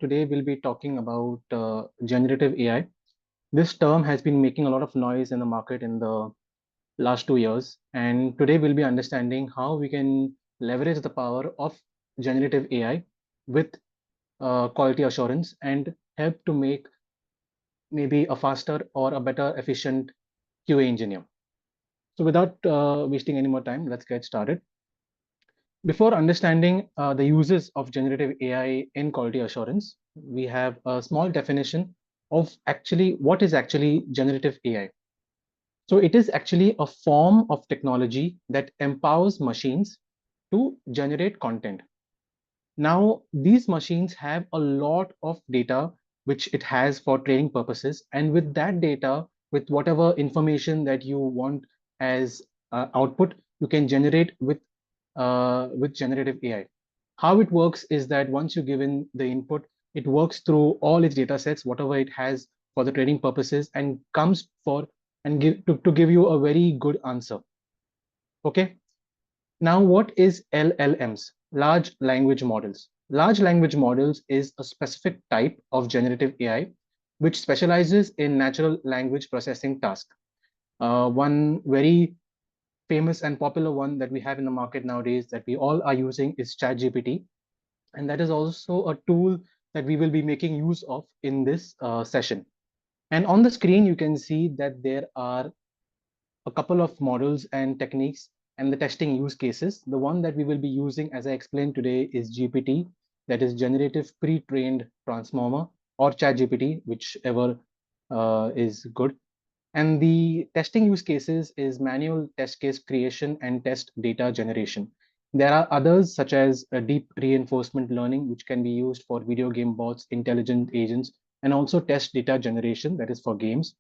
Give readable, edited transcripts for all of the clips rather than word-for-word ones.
Today we'll be talking about generative AI. This term has been making a lot of noise in the market in the last 2 years, and today we'll be understanding how we can leverage the power of generative AI with quality assurance and help to make maybe a faster or a better efficient QA engineer. So without wasting any more time, let's get started. Before understanding the uses of generative AI in quality assurance, we have a small definition of actually what is actually generative AI. So it is actually a form of technology that empowers machines to generate content. Now, these machines have a lot of data which it has for training purposes. And with that data, with whatever information that you want as output, you can generate with generative AI. How it works is that once you give in the input, it works through all its data sets, whatever it has for the training purposes, and comes for and to give you a very good answer. Okay. Now, what is LLMs? Large language models. Large language models is a specific type of generative AI which specializes in natural language processing task. One very famous and popular one that we have in the market nowadays that we all are using is ChatGPT. And that is also a tool that we will be making use of in this session. And on the screen, you can see that there are a couple of models and techniques and the testing use cases. The one that we will be using, as I explained today, is GPT, that is Generative Pre-trained Transformer, or ChatGPT, whichever is good. And the testing use cases is manual test case creation and test data generation. There are others such as deep reinforcement learning, which can be used for video game bots, intelligent agents, and also test data generation, that is for games.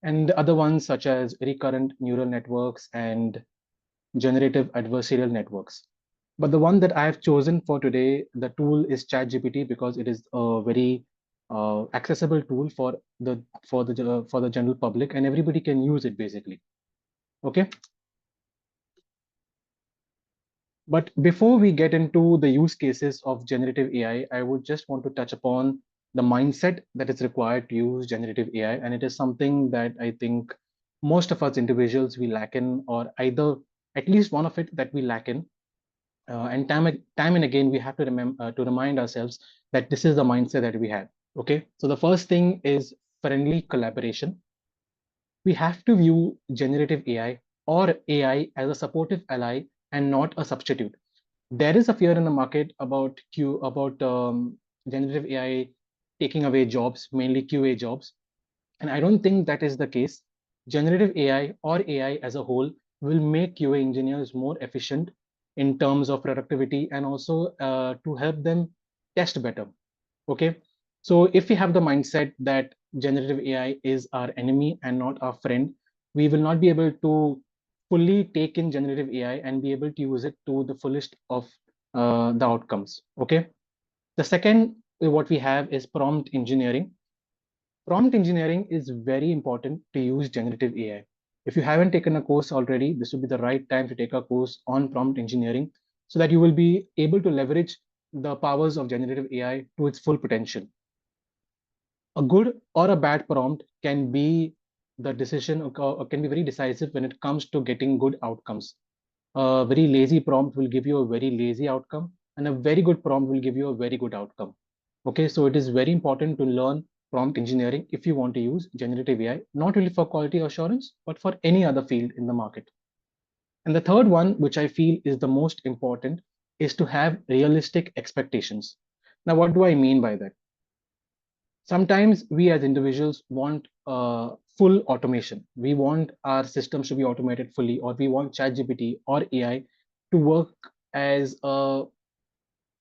And other ones such as recurrent neural networks and generative adversarial networks. But the one that I have chosen for today, the tool is ChatGPT, because it is a very accessible tool for the general public, and everybody can use it basically. Okay. But before we get into the use cases of generative AI, I would just want to touch upon the mindset that is required to use generative AI, and it is something that I think most of us individuals we lack in, or either at least one of it that we lack in. And time and again, we have to remember to remind ourselves that this is the mindset that we have. Okay, so the first thing is friendly collaboration. We have to view generative AI or AI as a supportive ally and not a substitute. There is a fear in the market about generative AI taking away jobs, mainly QA jobs, and I don't think that is the case. Generative AI or AI as a whole will make QA engineers more efficient in terms of productivity and also to help them test better. Okay. So if we have the mindset that generative AI is our enemy and not our friend, we will not be able to fully take in generative AI and be able to use it to the fullest of the outcomes. Okay. The second, what we have is prompt engineering. Prompt engineering is very important to use generative AI. If you haven't taken a course already, this would be the right time to take a course on prompt engineering so that you will be able to leverage the powers of generative AI to its full potential. A good or a bad prompt can be the decision or can be very decisive when it comes to getting good outcomes. A very lazy prompt will give you a very lazy outcome, and a very good prompt will give you a very good outcome. Okay, so it is very important to learn prompt engineering if you want to use generative AI, not only for quality assurance, but for any other field in the market. And the third one, which I feel is the most important, is to have realistic expectations. Now, what do I mean by that? Sometimes we as individuals want full automation. We want our systems to be automated fully, or we want ChatGPT or AI to work as a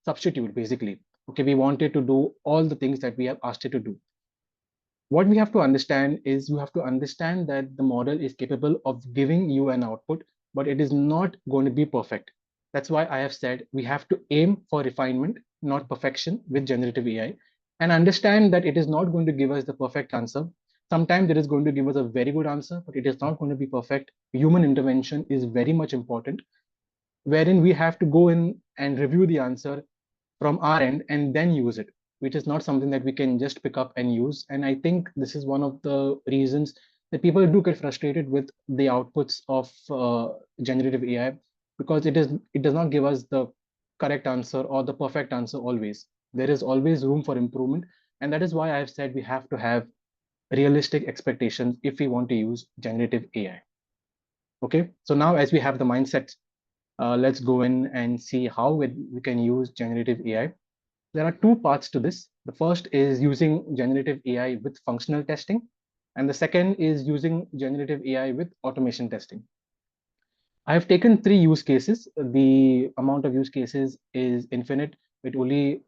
substitute, basically. Okay, we want it to do all the things that we have asked it to do. What we have to understand is you have to understand that the model is capable of giving you an output, but it is not going to be perfect. That's why I have said we have to aim for refinement, not perfection with generative AI, and understand that it is not going to give us the perfect answer. Sometimes it is going to give us a very good answer, but it is not going to be perfect. Human intervention is very much important, wherein we have to go in and review the answer from our end and then use it. which is not something that we can just pick up and use. And I think this is one of the reasons that people do get frustrated with the outputs of generative AI, because it does not give us the correct answer or the perfect answer always. There is always room for improvement, and that is why I've said we have to have realistic expectations if we want to use generative AI. Okay, so now as we have the mindset, let's go in and see how we can use generative AI. There are two parts to this. The first is using generative AI with functional testing, and the second is using generative AI with automation testing. I have taken three use cases. The amount of use cases is infinite. The only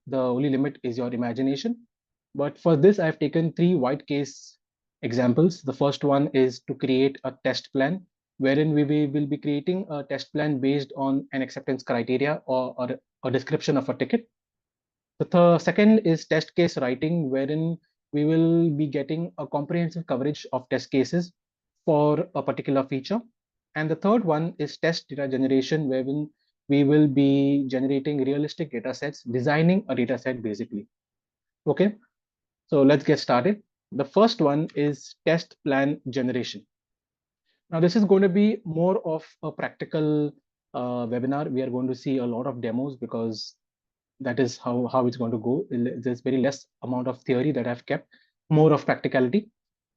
limit is your imagination. But for this, I've taken three white case examples. The first one is to create a test plan, wherein we will be creating a test plan based on an acceptance criteria or a description of a ticket. The second is test case writing, wherein we will be getting a comprehensive coverage of test cases for a particular feature. And the third one is test data generation, wherein we will be generating realistic data sets, designing a data set basically. Okay, so let's get started. The first one is test plan generation. Now, this is going to be more of a practical webinar. We are going to see a lot of demos because that is how it's going to go. There's very less amount of theory that I've kept, more of practicality.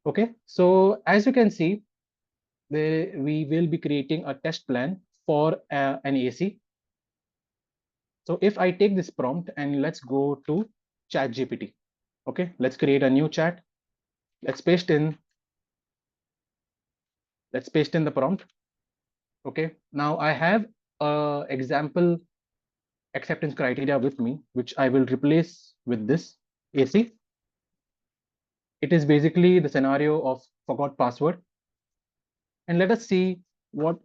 Okay, so as you can see, we will be creating a test plan for an AC. So if I take this prompt and let's go to ChatGPT. Okay, let's create a new chat. Let's paste in the prompt. Okay, now I have a example acceptance criteria with me, which I will replace with this AC. It is basically the scenario of forgot password. And let us see what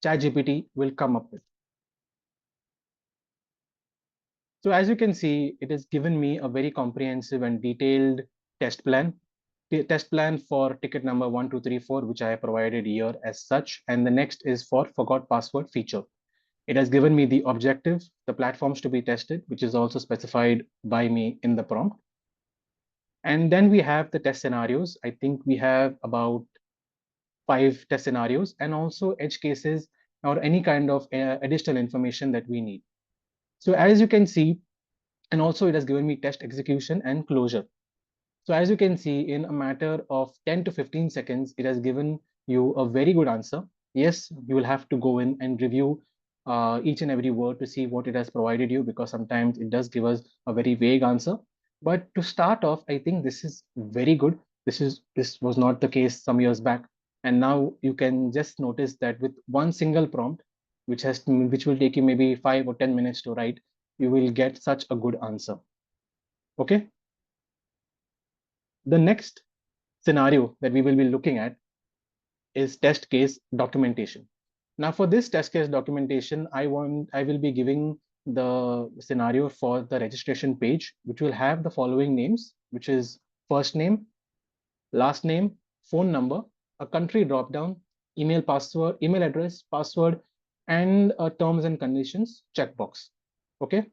ChatGPT will come up with. So as you can see, it has given me a very comprehensive and detailed test plan. The test plan for ticket number 1234, which I have provided here as such. And the next is for forgot password feature. It has given me the objective, the platforms to be tested, which is also specified by me in the prompt. And then we have the test scenarios. I think we have about 5 test scenarios and also edge cases or any kind of additional information that we need. So as you can see, and also it has given me test execution and closure. So as you can see, in a matter of 10 to 15 seconds, it has given you a very good answer. Yes, you will have to go in and review each and every word to see what it has provided you, because sometimes it does give us a very vague answer. But to start off, I think this is very good. This was not the case some years back. And now you can just notice that with one single prompt, which will take you maybe 5 or 10 minutes to write, you will get such a good answer. Okay. The next scenario that we will be looking at is test case documentation. Now for this test case documentation, I will be giving the scenario for the registration page, which will have the following names, which is first name, last name, phone number, a country dropdown, email password, email address, password, and a terms and conditions checkbox. Okay.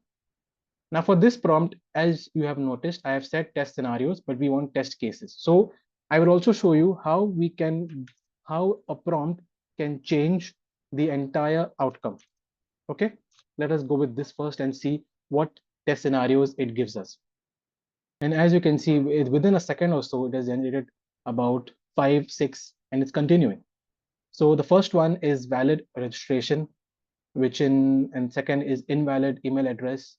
Now for this prompt, as you have noticed, I have said test scenarios, but we want test cases. So I will also show you how a prompt can change the entire outcome. Okay, let us go with this first and see what test scenarios it gives us. And as you can see, within a second or so, it has generated about 5, 6, and it's continuing. So the first one is valid registration, and second is invalid email address.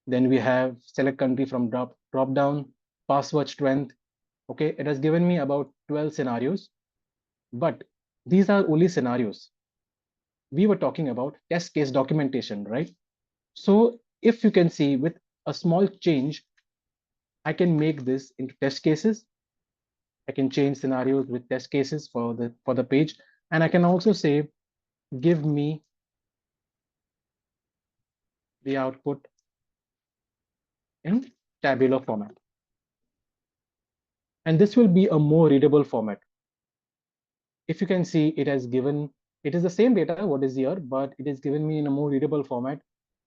Then we have select country from drop down, password strength. Okay, it has given me about 12 scenarios, but these are only scenarios. We were talking about test case documentation, right? So if you can see, with a small change, I can make this into test cases. I can change scenarios with test cases for the page, and I can also say, give me the output in tabular format. And this will be a more readable format. If you can see, it is the same data, what is here, but it is given me in a more readable format,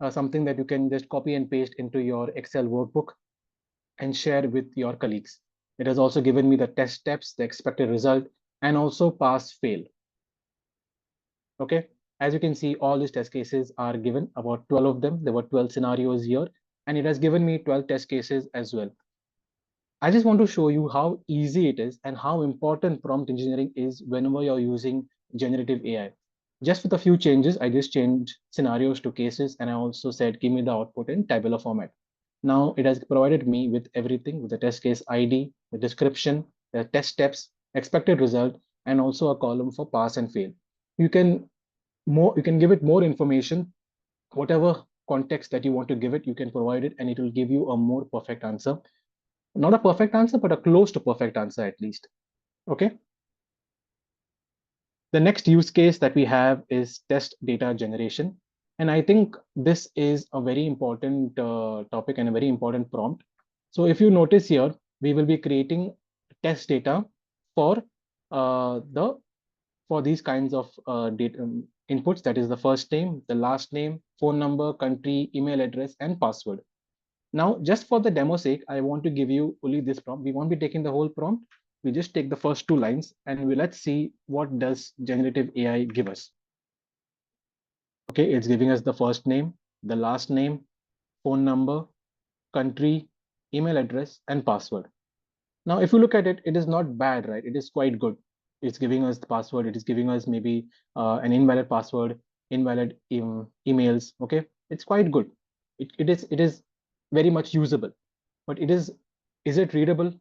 something that you can just copy and paste into your Excel workbook. and share with your colleagues. It has also given me the test steps, the expected result, and also pass fail. Okay, as you can see, all these test cases are given, about 12 of them. There were 12 scenarios here, and it has given me 12 test cases as well. I just want to show you how easy it is and how important prompt engineering is whenever you're using generative AI. Just with a few changes, I just changed scenarios to cases, and I also said, give me the output in tabular format. Now it has provided me with everything, with the test case ID, the description, the test steps, expected result, and also a column for pass and fail. You can you can give it more information, whatever context that you want to give it, you can provide it, and it will give you a more perfect answer. Not a perfect answer, but a close to perfect answer at least. Okay. The next use case that we have is test data generation. And I think this is a very important topic and a very important prompt. So if you notice here, we will be creating test data for for these kinds of data inputs. That is the first name, the last name, phone number, country, email address, and password. Now, just for the demo sake, I want to give you only this prompt. We won't be taking the whole prompt. We just take the first two lines and let's see what does generative AI give us. Okay, it's giving us the first name, the last name, phone number, country, email address, and password. Now, if you look at it, it is not bad, right? It is quite good. It's giving us the password. It is giving us maybe an invalid password, invalid emails. Okay, it's quite good. It is very much usable, but is it readable?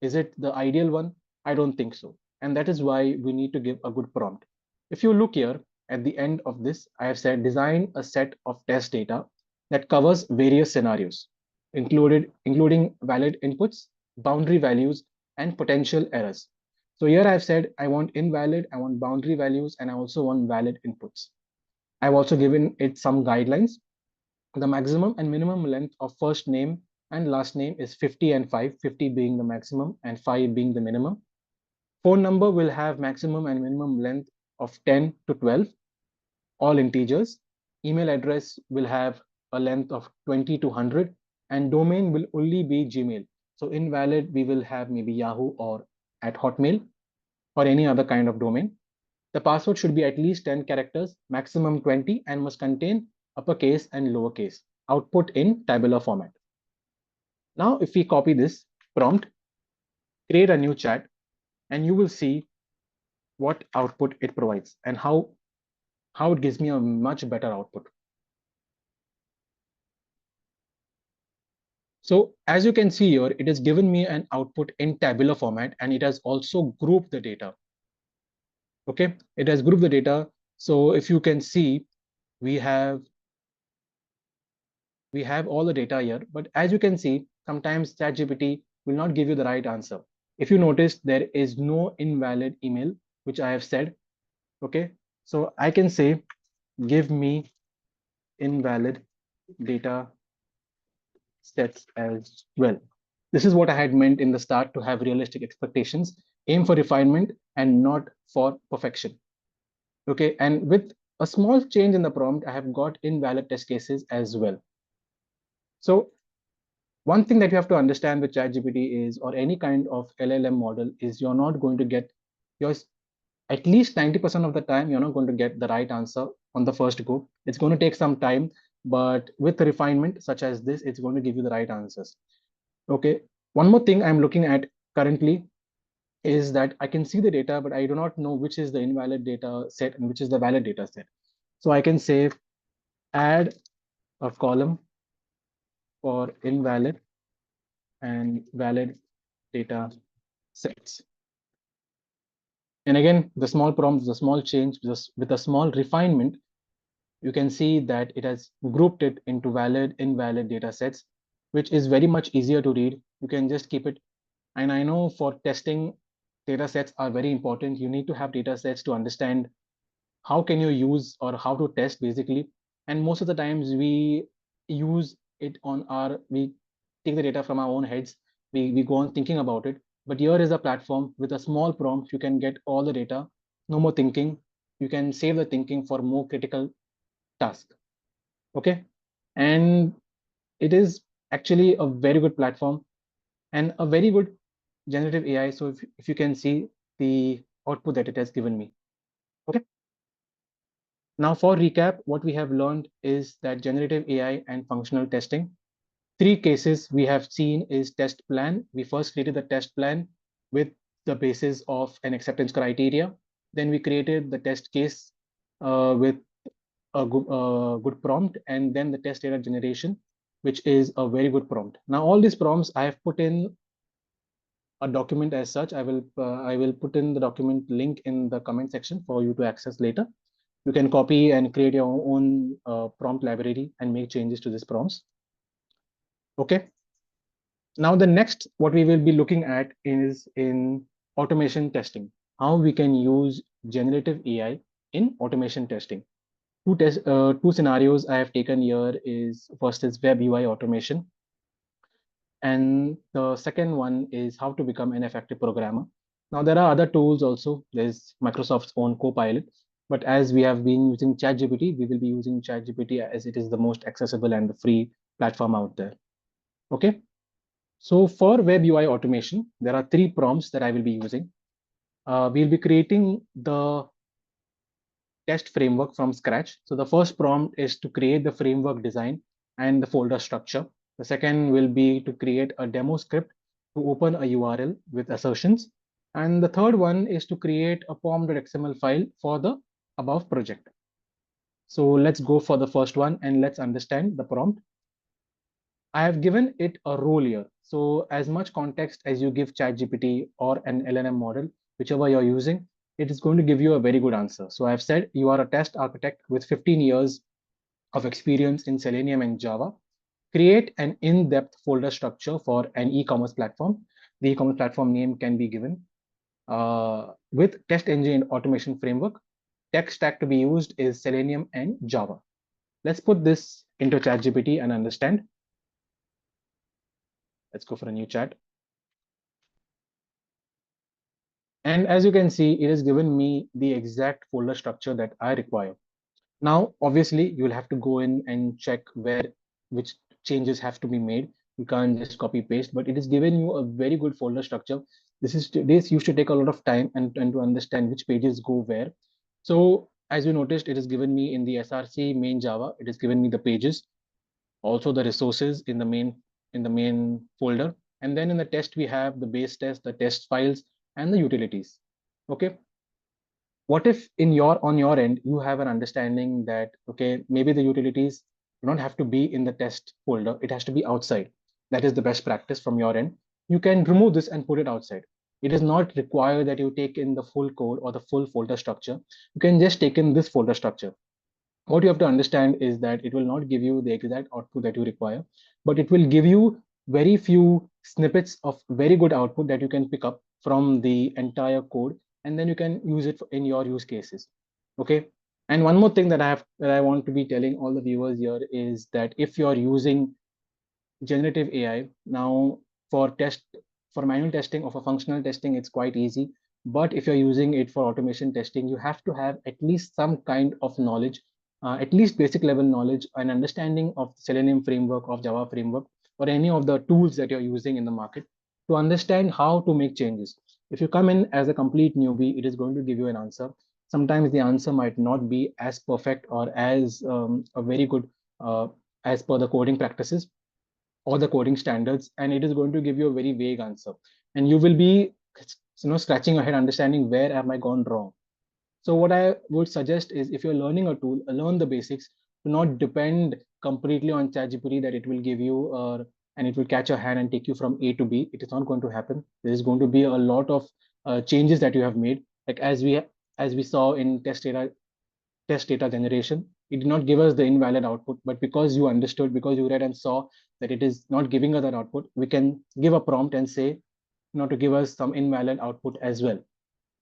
Is it the ideal one? I don't think so. And that is why we need to give a good prompt. If you look here at the end of this, I have said design a set of test data that covers various scenarios, including valid inputs, boundary values, and potential errors. So here I've said I want invalid, I want boundary values, and I also want valid inputs. I've also given it some guidelines. The maximum and minimum length of first name and last name is 50 and 5, 50 being the maximum and 5 being the minimum. Phone number will have maximum and minimum length of 10 to 12, all integers. Email address will have a length of 20 to 100, and domain will only be Gmail. So invalid, we will have maybe Yahoo or at Hotmail or any other kind of domain. The password should be at least 10 characters, maximum 20, and must contain uppercase and lowercase. Output in tabular format. Now, if we copy this prompt, create a new chat, and you will see what output it provides and how it gives me a much better output. So as you can see here, it has given me an output in tabular format, and it has also grouped the data. Okay, it has grouped the data. So if you can see, we have all the data here, but as you can see, sometimes ChatGPT will not give you the right answer. If you notice, there is no invalid email, which I have said. Okay, so I can say, give me invalid data sets as well. This is what I had meant in the start, to have realistic expectations, aim for refinement and not for perfection. Okay, and with a small change in the prompt, I have got invalid test cases as well. So one thing that you have to understand with ChatGPT is, or any kind of LLM model, is you're not going to get yours, at least 90% of the time, you're not going to get the right answer on the first go. It's going to take some time, but with the refinement such as this, it's going to give you the right answers. Okay. One more thing I'm looking at currently is that I can see the data, but I do not know which is the invalid data set and which is the valid data set. So I can say add a column for invalid and valid data sets. And again, the small prompt, the small change, just with a small refinement, you can see that it has grouped it into valid, invalid data sets, which is very much easier to read. You can just keep it. And I know for testing, data sets are very important. You need to have data sets to understand how can you use or how to test basically. And most of the times we use it on we take the data from our own heads. We go on thinking about it. But here is a platform with a small prompt. You can get all the data, no more thinking. You can save the thinking for more critical task. Okay. And it is actually a very good platform. and a very good generative AI. So if you can see the output that it has given me. Okay. Now for recap, what we have learned is that generative AI and functional testing. Three cases we have seen is test plan. We first created the test plan with the basis of an acceptance criteria. Then we created the test case with a good prompt, and then the test data generation, which is a very good prompt. Now all these prompts I have put in a document as such. I will put in the document link in the comment section for you to access later. You can copy and create your own prompt library and make changes to these prompts. Okay. Now the next what we will be looking at is in automation testing, how we can use generative AI in automation testing. Two scenarios I have taken here is first is web UI automation, and the second one is how to become an effective programmer. Now there are other tools also. There's Microsoft's own Copilot, but as we have been using ChatGPT, we will be using ChatGPT as it is the most accessible and the free platform out there. Okay. So for web UI automation, there are three prompts that I will be using. We'll be creating the test framework from scratch. So the first prompt is to create the framework design and the folder structure. The second will be to create a demo script to open a URL with assertions. And the third one is to create a pom.xml file for the above project. So let's go for the first one and let's understand the prompt. I have given it a role here. So as much context as you give ChatGPT or an LLM model, whichever you're using, it is going to give you a very good answer. So I've said you are a test architect with 15 years of experience in Selenium and Java. Create an in-depth folder structure for an e-commerce platform. The e-commerce platform name can be given with test engine automation framework. Tech stack to be used is Selenium and Java. Let's put this into ChatGPT and understand. Let's go for a new chat. And as you can see, it has given me the exact folder structure that I require. Now, obviously, you'll have to go in and check which changes have to be made. You can't just copy paste, but it is given you a very good folder structure. This used to take a lot of time and to understand which pages go where. So as you noticed, it is given me in the SRC main Java. It has given me the pages, also the resources in the main folder. And then in the test, we have the base test, the test files, and the utilities. Okay. What if on your end, you have an understanding that, okay, maybe the utilities do not have to be in the test folder. It has to be outside. That is the best practice from your end. You can remove this and put it outside. It is not required that you take in the full code or the full folder structure. You can just take in this folder structure. What you have to understand is that it will not give you the exact output that you require, but it will give you very few snippets of very good output that you can pick up from the entire code, and then you can use it in your use cases. Okay. And one more thing that I want to be telling all the viewers here is that if you're using generative AI now for manual testing or for functional testing, it's quite easy. But if you're using it for automation testing, you have to have at least some kind of knowledge, at least basic level knowledge and understanding of the Selenium framework, of Java framework, or any of the tools that you're using in the market to understand how to make changes. If you come in as a complete newbie, it is going to give you an answer. Sometimes the answer might not be as perfect or as a very good as per the coding practices or the coding standards, and it is going to give you a very vague answer, and you will be scratching your head understanding where am I gone wrong. So what I would suggest is if you're learning a tool, learn the basics. Do not depend completely on ChatGPT that it will give you and it will catch your hand and take you from A to B. It is not going to happen. There is going to be a lot of changes that you have made, like as we saw in test data generation. It did not give us the invalid output, but because you understood, because you read and saw that it is not giving us that output, we can give a prompt and say, to give us some invalid output as well.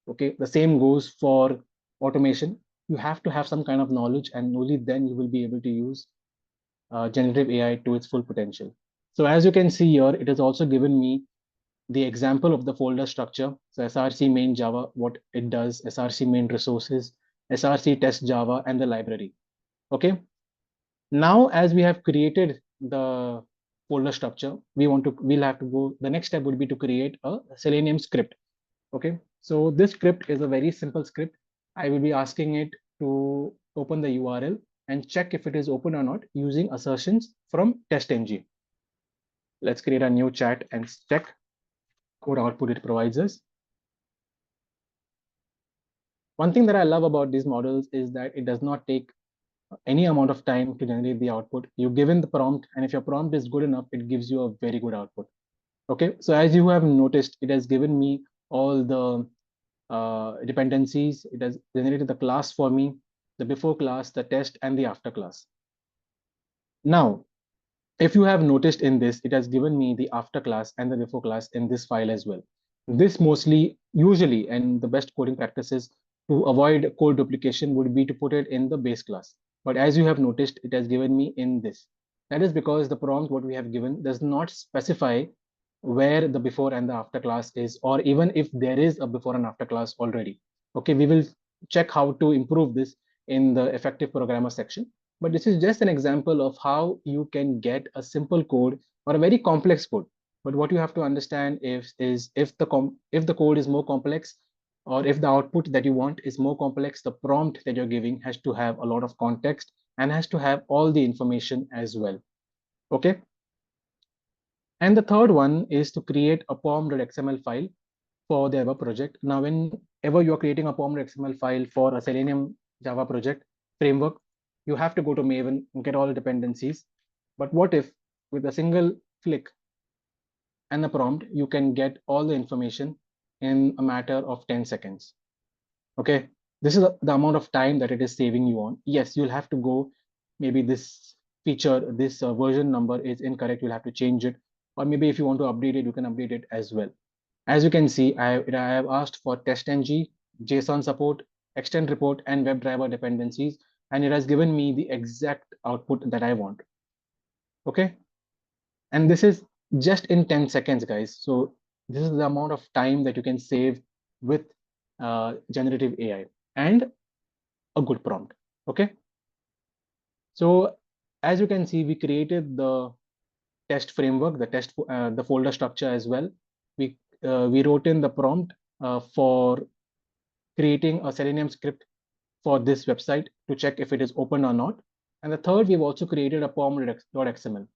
Okay, the same goes for automation. You have to have some kind of knowledge, and only then you will be able to use generative AI to its full potential. So as you can see here, it has also given me the example of the folder structure. So SRC main Java, what it does, SRC main resources, SRC test Java, and the library. Okay. Now, as we have created the folder structure, we'll have to go, the next step would be to create a Selenium script. Okay, so this script is a very simple script. I will be asking it to open the URL and check if it is open or not using assertions from TestNG. Let's create a new chat and check code output it provides us. One thing that I love about these models is that it does not take any amount of time to generate the output. You give in the prompt, and if your prompt is good enough, it gives you a very good output. Okay, so as you have noticed, it has given me all the dependencies. It has generated the class for me, the before class, the test, and the after class. Now, if you have noticed in this, it has given me the after class and the before class in this file as well. This usually, and the best coding practices to avoid code duplication would be to put it in the base class. But as you have noticed, it has given me in this. That is because the prompt what we have given does not specify where the before and the after class is, or even if there is a before and after class already. Okay, we will check how to improve this in the effective programmer section. But this is just an example of how you can get a simple code or a very complex code. But what you have to understand is if the code is more complex, or if the output that you want is more complex, the prompt that you're giving has to have a lot of context and has to have all the information as well. Okay. And the third one is to create a pom.xml file for the Java project. Now, whenever you're creating a pom.xml file for a Selenium Java project framework, you have to go to Maven and get all the dependencies. But what if with a single click and the prompt, you can get all the information in a matter of 10 seconds? Okay, this is the amount of time that it is saving you on. Yes, you'll have to go, maybe this feature, this version number is incorrect, you'll have to change it. Or maybe if you want to update it, you can update it as well. As you can see, I have asked for TestNG, JSON support, extend report, and WebDriver dependencies, and it has given me the exact output that I want. Okay, and this is just in 10 seconds, guys. So this is the amount of time that you can save with generative AI and a good prompt. Okay, so as you can see, we created the test framework, the folder structure as well. We wrote in the prompt for creating a Selenium script for this website to check if it is open or not. And the third, we've also created a pom.xml.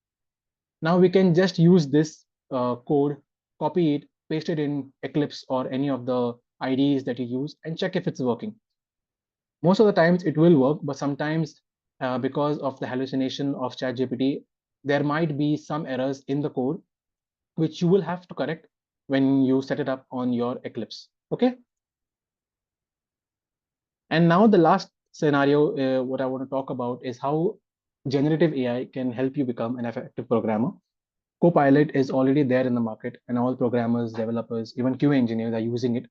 Now we can just use this code, copy it, paste it in Eclipse or any of the IDEs that you use, and check if it's working. Most of the times it will work, but sometimes because of the hallucination of ChatGPT, there might be some errors in the code, which you will have to correct when you set it up on your Eclipse. Okay. And now the last scenario, what I want to talk about is how generative AI can help you become an effective programmer. Copilot is already there in the market, and all programmers, developers, even QA engineers are using it.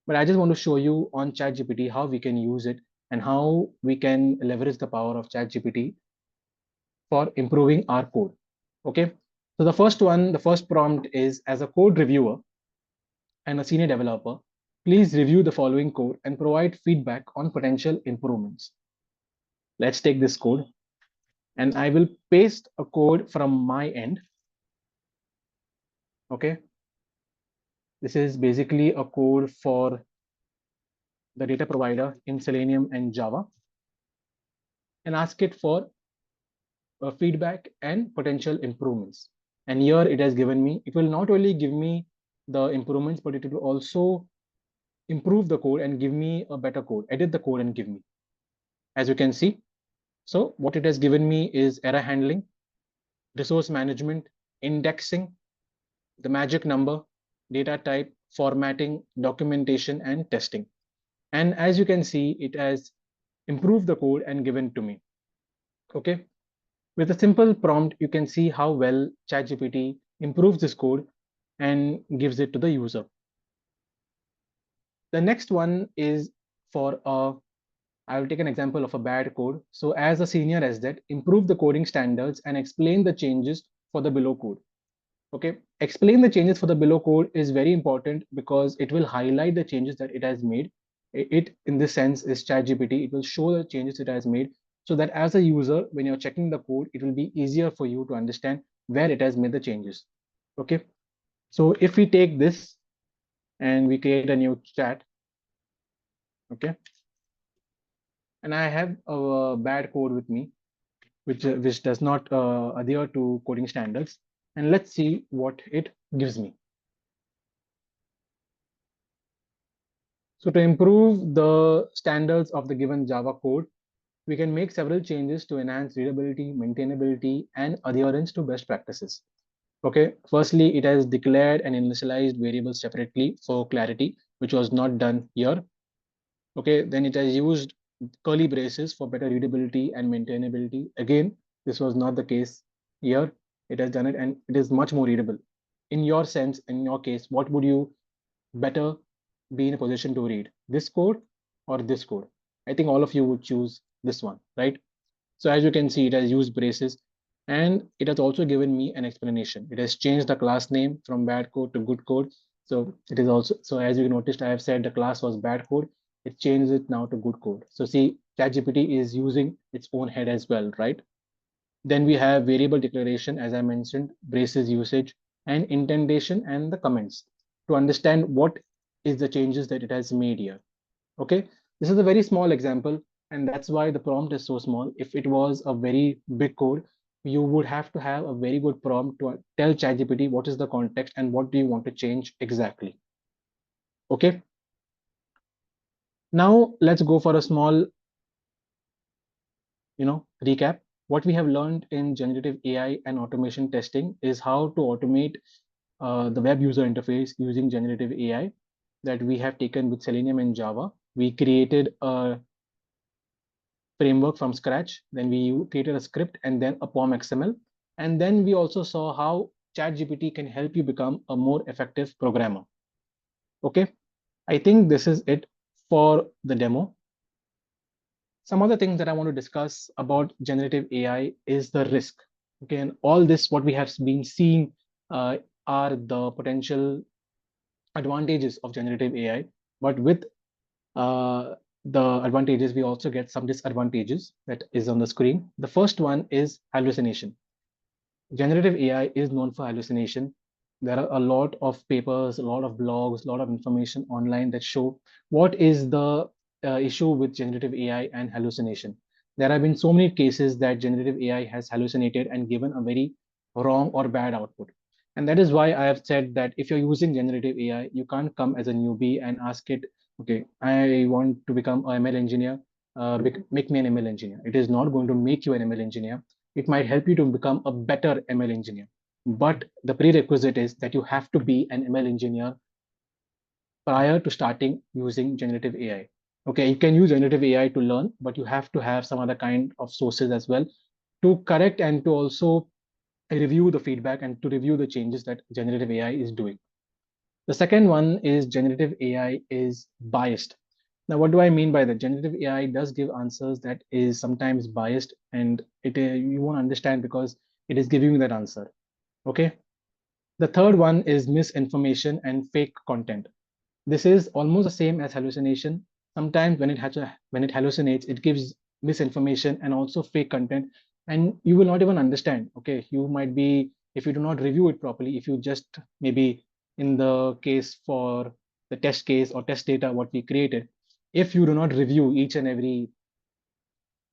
But I just want to show you on ChatGPT how we can use it and how we can leverage the power of ChatGPT for improving our code. Okay. So the first prompt is, as a code reviewer and a senior developer, please review the following code and provide feedback on potential improvements. Let's take this code and I will paste a code from my end. Okay. This is basically a code for the data provider in Selenium and Java, and ask it for feedback and potential improvements. And here it has given me, it will not only give me the improvements, but it will also improve the code and give me a better code, edit the code and give me, as you can see. So what it has given me is error handling, resource management, indexing, the magic number, data type, formatting, documentation, and testing. And as you can see, it has improved the code and given to me. Okay. With a simple prompt, you can see how well ChatGPT improves this code and gives it to the user. The next one is for I will take an example of a bad code. So as a senior SZ, improve the coding standards and explain the changes for the below code. Okay, explain the changes for the below code is very important because it will highlight the changes that it has made. It in this sense is ChatGPT. It will show the changes it has made so that as a user, when you're checking the code, it will be easier for you to understand where it has made the changes. Okay, so if we take this and we create a new chat, okay, and I have a bad code with me, which does not adhere to coding standards, and let's see what it gives me. So to improve the standards of the given Java code, we can make several changes to enhance readability, maintainability, and adherence to best practices. Okay, firstly, it has declared and initialized variables separately for clarity, which was not done here. Okay, then it has used curly braces for better readability and maintainability. Again, this was not the case here. It has done it and it is much more readable. In your sense, in your case, what would you better be in a position to read? This code or this code? I think all of you would choose this one, right? So as you can see, it has used braces and it has also given me an explanation. It has changed the class name from bad code to good code. So it is also, so as you noticed, I have said the class was bad code. It changed it now to good code. So see, ChatGPT is using its own head as well, right? Then we have variable declaration, as I mentioned, braces usage and indentation and the comments to understand what is the changes that it has made here. Okay, this is a very small example, and that's why the prompt is so small. If it was a very big code, you would have to have a very good prompt to tell ChatGPT what is the context and what do you want to change exactly. Okay, now let's go for a small, recap. What we have learned in generative AI and automation testing is how to automate the web user interface using generative AI that we have taken with Selenium and Java. We created a framework from scratch. Then we created a script and then a POM XML. And then we also saw how ChatGPT can help you become a more effective programmer. Okay, I think this is it for the demo. Some other things that I want to discuss about generative AI is the risk. Okay, and all this, what we have been seeing are the potential advantages of generative AI. But with uh, the advantages, we also get some disadvantages that is on the screen. The first one is hallucination. Generative AI is known for hallucination. There are a lot of papers, a lot of blogs, a lot of information online that show what is the issue with generative AI and hallucination. There have been so many cases that generative AI has hallucinated and given a very wrong or bad output. And that is why I have said that if you're using generative AI, you can't come as a newbie and ask it, okay, I want to become a ML engineer, make me an ML engineer. It is not going to make you an ML engineer. It might help you to become a better ML engineer. But the prerequisite is that you have to be an ML engineer prior to starting using generative AI. Okay, you can use generative AI to learn, but you have to have some other kind of sources as well to correct and to also review the feedback and to review the changes that generative AI is doing. The second one is generative AI is biased. Now, what do I mean by that? Generative AI does give answers that is sometimes biased, and you won't understand because it is giving you that answer. Okay. The third one is misinformation and fake content. This is almost the same as hallucination. Sometimes when it hallucinates, it gives misinformation and also fake content, and you will not even understand. Okay, you might be, if you do not review it properly, if you just maybe in the case for the test case or test data what we created, if you do not review each and every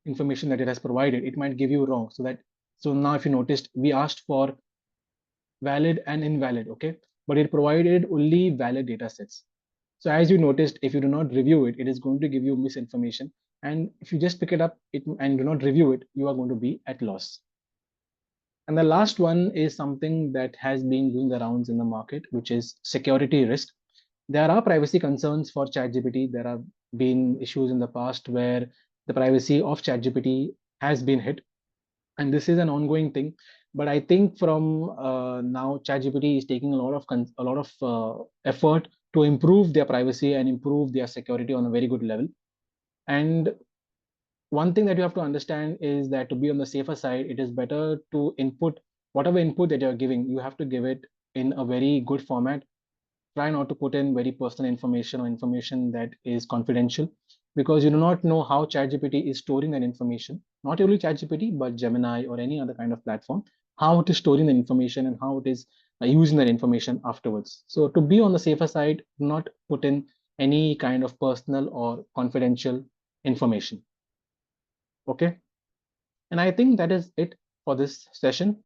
information that it has provided, it might give you wrong. So now if you noticed, we asked for valid and invalid, okay, but it provided only valid data sets. So as you noticed, if you do not review it, it is going to give you misinformation. And if you just pick it up and do not review it, you are going to be at loss. And the last one is something that has been doing the rounds in the market, which is security risk. There are privacy concerns for ChatGPT. There have been issues in the past where the privacy of ChatGPT has been hit, and this is an ongoing thing. But I think from now, ChatGPT is taking a lot of effort to improve their privacy and improve their security on a very good level. And one thing that you have to understand is that to be on the safer side, it is better to input whatever input that you're giving. You have to give it in a very good format. Try not to put in very personal information or information that is confidential, because you do not know how ChatGPT is storing that information. Not only ChatGPT, but Gemini or any other kind of platform, how it is storing the information and how it is using that information afterwards. So to be on the safer side, not put in any kind of personal or confidential information. Okay. And I think that is it for this session.